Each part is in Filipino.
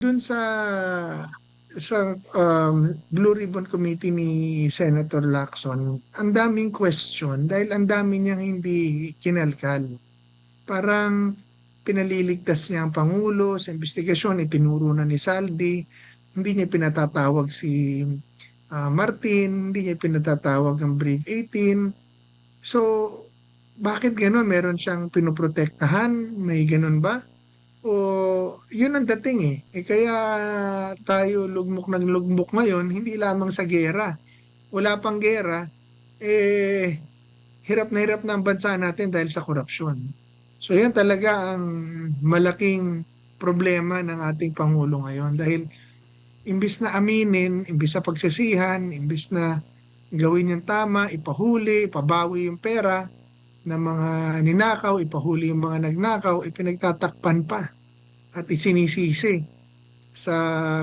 Dun sa Blue Ribbon Committee ni Senator Lacson, ang daming question dahil ang dami niyang hindi kinalkal. Parang pinaliligtas niya ang Pangulo sa investigasyon, itinuro na ni Saldi, hindi niya pinatatawag si Martin, hindi niya pinatatawag ang Brave 18. So, bakit gano'n? Meron siyang pinoprotektahan? May gano'n ba? O yun ang dating eh. Kaya tayo lugmok ng lugmok ngayon, hindi lamang sa gera. Wala pang gera, eh, hirap na ang bansa natin dahil sa korupsyon. So yan talaga ang malaking problema ng ating Pangulo ngayon. Dahil imbis na aminin, imbis na pagsisihan, imbis na gawin yung tama, ipahuli, ipabawi yung pera ng mga ninakaw, ipahuli yung mga nagnakaw, ipinagtatakpan pa at isinisisi sa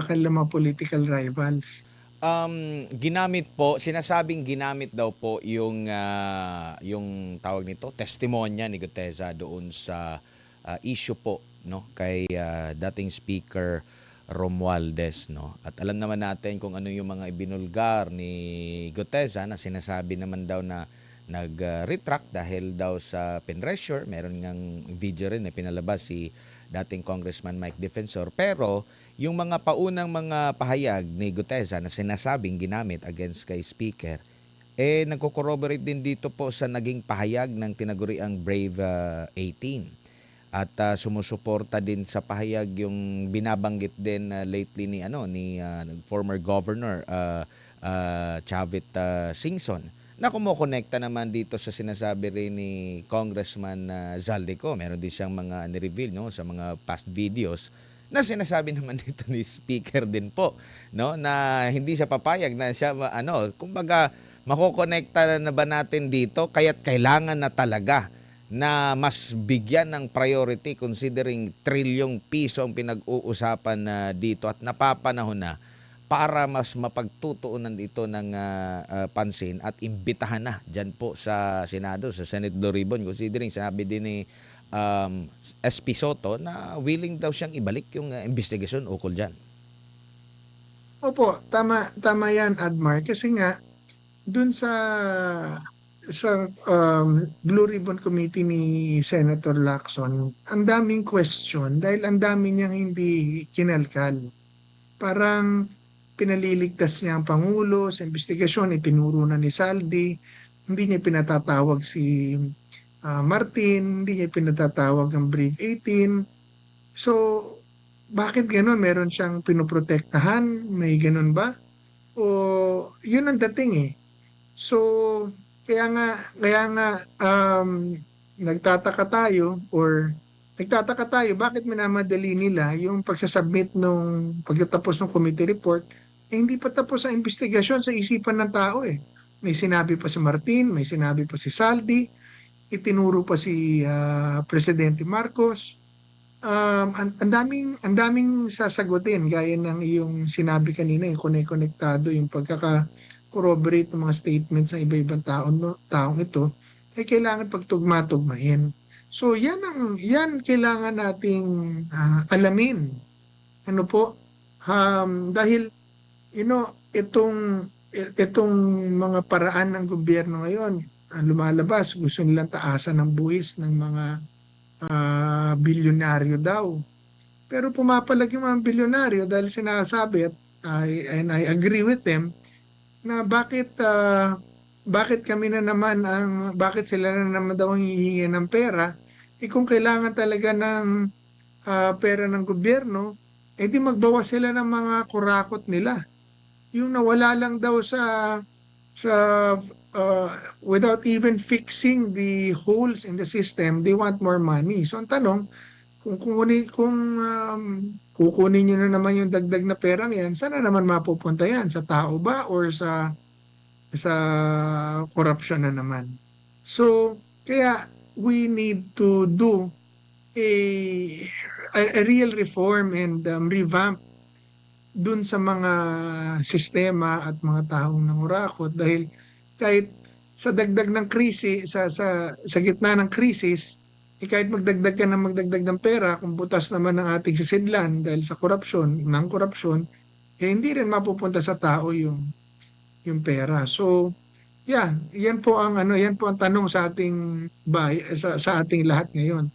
kanilang mga political rivals. Ginamit po, sinasabing ginamit daw po yung tawag nito, testimonya ni Guteza doon sa issue po, no, kay dating Speaker Romualdez, no. At alam naman natin kung ano yung mga ibinulgar ni Guteza na sinasabi naman daw na nag-retract dahil daw sa penressure. Meron ngang video rin na pinalabas si dating Congressman Mike Defensor. Pero yung mga paunang mga pahayag ni Guteza na sinasabing ginamit against kay Speaker, nagko-corroborate din dito po sa naging pahayag ng tinaguriang Brave 18. At sumusuporta din sa pahayag yung binabanggit din lately ni former governor Chavit Singson, na kumokonekta naman dito sa sinasabi rin ni Congressman Zaldico. Meron din siyang mga ni-reveal, no, sa mga past videos na sinasabi naman dito ni Speaker din po, no, na hindi siya papayag na siya kumbaga makokonekta na ba natin dito, kaya't kailangan na talaga na mas bigyan ng priority considering trilyong piso ang pinag-uusapan na dito at napapanahon na para mas mapagtutuunan ito ng pansin at imbitahan na dyan po sa Senado, sa Senate Blue Ribbon, considering sinabi din ni SP Soto na willing daw siyang ibalik yung investigasyon ukol dyan. Opo, tama yan, Admar, kasi nga dun sa Blue Ribbon Committee ni Senator Lacson, ang daming question dahil ang dami niyang hindi kinalkal. Parang pinaliligtas niya ang Pangulo sa investigasyon, itinuro na ni Saldi, hindi niya pinatatawag si Martin, hindi niya pinatatawag ang Brave 18. So, bakit gano'n? Meron siyang pinoprotektahan? May gano'n ba? O yun ang dating eh. So, kaya nga nagtataka tayo or nagtataka tayo bakit minamadali nila yung pagsasubmit nung pagtatapos ng committee report, hindi pa tapos ang investigasyon sa isipan ng tao eh. May sinabi pa si Martin, may sinabi pa si Saldi, itinuro pa si Presidente Marcos. Ang daming sasagutin gaya ng iyong sinabi kanina, yung konektado yung pagkaka-corroborate ng mga statements ng iba-ibang taong ito, ay kailangan pagtugma-tugmain. So yan kailangan nating alamin. Ano po? Dahil itong mga paraan ng gobyerno ngayon, lumalabas, gusto nilang taasan ng buwis ng mga bilyonaryo daw. Pero pumapalag yung mga bilyonaryo dahil sinasabi and I agree with them na bakit kami na naman bakit sila na naman daw ang hihingi ng pera, kung kailangan talaga ng pera ng gobyerno, di magbawas sila ng mga kurakot nila. Yung nawala lang daw sa without even fixing the holes in the system, they want more money. So ang tanong, kung kukunin niyo na naman yung dagdag na perang yan, saan na naman mapupunta yan? Sa tao ba or sa corruption na naman? So, kaya we need to do a, a real reform and revamp dun sa mga sistema at mga taong nangurakot dahil kahit sa dagdag ng krisis, sa gitna ng krisis, Kahit magdagdag ka ng magdagdag ng pera, kung butas naman ang ating sisidlan dahil sa korupsyon, ng korupsyon, hindi rin mapupunta sa tao yung pera. So, yeah, yan po ang ano, yan po ang tanong sa ating sa ating lahat ngayon.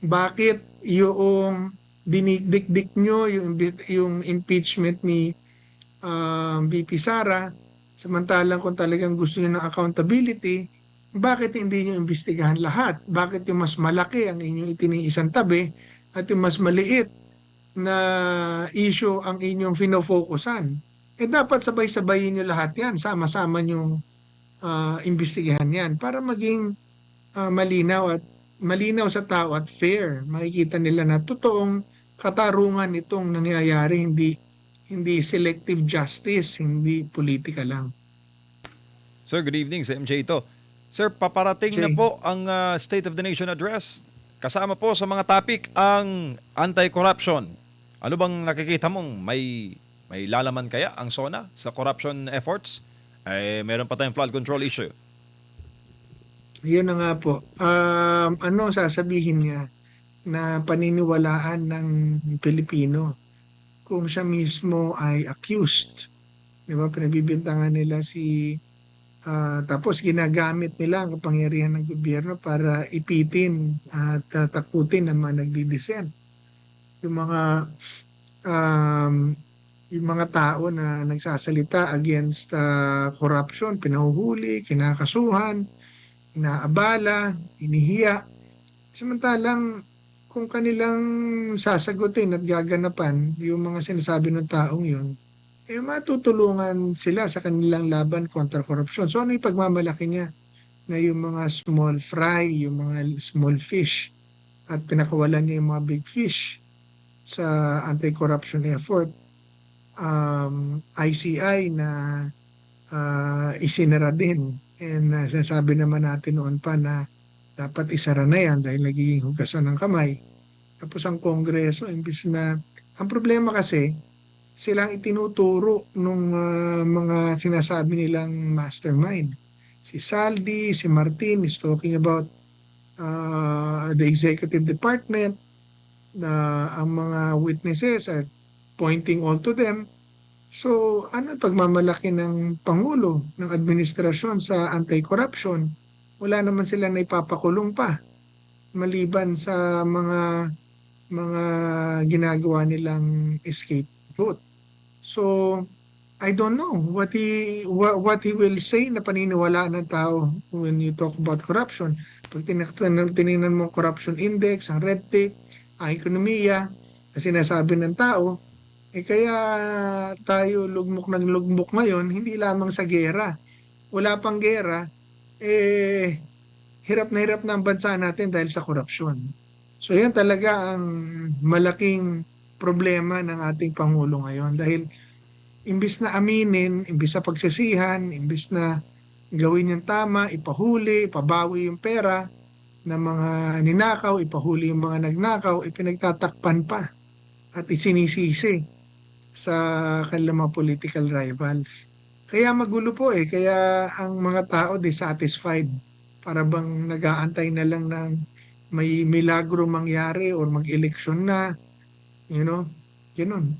Bakit yung dinidikdik nyo yung impeachment ni VP Sara, samantalang kung talagang gusto niyo ng accountability, bakit hindi niyo imbestigahan lahat? Bakit yung mas malaki ang inyong itiniisang tabi at yung mas maliit na issue ang inyong fino-focusan? Dapat sabay-sabayin niyo lahat yan, sama-sama niyong imbestigahan yan para maging malinaw sa tao at fair. Makikita nila na totoong katarungan itong nangyayari, hindi selective justice, hindi politika lang. Sir, good evening sa MJ ito. Sir, paparating na Jay. po ang State of the Nation Address. Kasama po sa mga topic ang anti-corruption. Ano bang nakikita mong may lalaman kaya ang SONA sa corruption efforts? Meron pa tayong flood control issue. Yun na nga po. Ano sasabihin niya na paniniwalaan ng Pilipino kung siya mismo ay accused? Di ba? Pinagbibintangan nila tapos ginagamit nila ang kapangyarihan ng gobyerno para ipitin at takutin ang mga nagdi-dissent. Yung mga um, yung mga tao na nagsasalita against corruption, pinahuhuli, kinakasuhan, inaabala, inihiya. Samantalang kung kanilang sasagutin at gaganapan yung mga sinasabi ng taong yun, matutulungan sila sa kanilang laban kontra korupsyon. So ano yung pagmamalaki niya na yung mga small fry, yung mga small fish at pinakawalan niya yung mga big fish sa anti-corruption effort. ICI na isinara din. And sinasabi naman natin noon pa na dapat isara na yan dahil nagiging hugasan ng kamay. Tapos ang Kongreso, imbis na, ang problema kasi, silang itinuturo nung mga sinasabi nilang mastermind. Si Saldi, si Martin is talking about the executive department, na ang mga witnesses are pointing all to them. So, ano pagmamalaki ng Pangulo, ng administrasyon sa anti-corruption? Wala naman sila na ipapakulong pa maliban sa mga ginagawa nilang scapegoat. So, I don't know what he will say na paniniwalaan ng tao when you talk about corruption. Pag tinignan mo ang corruption index, ang red tape, ang ekonomiya, na sinasabi ng tao, kaya tayo lugmok ng lugmok ngayon, hindi lamang sa gera. Wala pang gera, hirap na ang bansa natin dahil sa korupsyon. So yan talaga ang malaking problema ng ating Pangulo ngayon dahil imbis na aminin, imbis na pagsisihan, imbis na gawin yung tama, ipahuli, ipabawi yung pera ng mga ninakaw, ipahuli yung mga nagnakaw, ipinagtatakpan pa at isinisisi sa kanilang mga political rivals. Kaya magulo po kaya ang mga tao dissatisfied. Para bang nag-aantay na lang ng may milagro mangyari or mag-eleksyon na, ganun.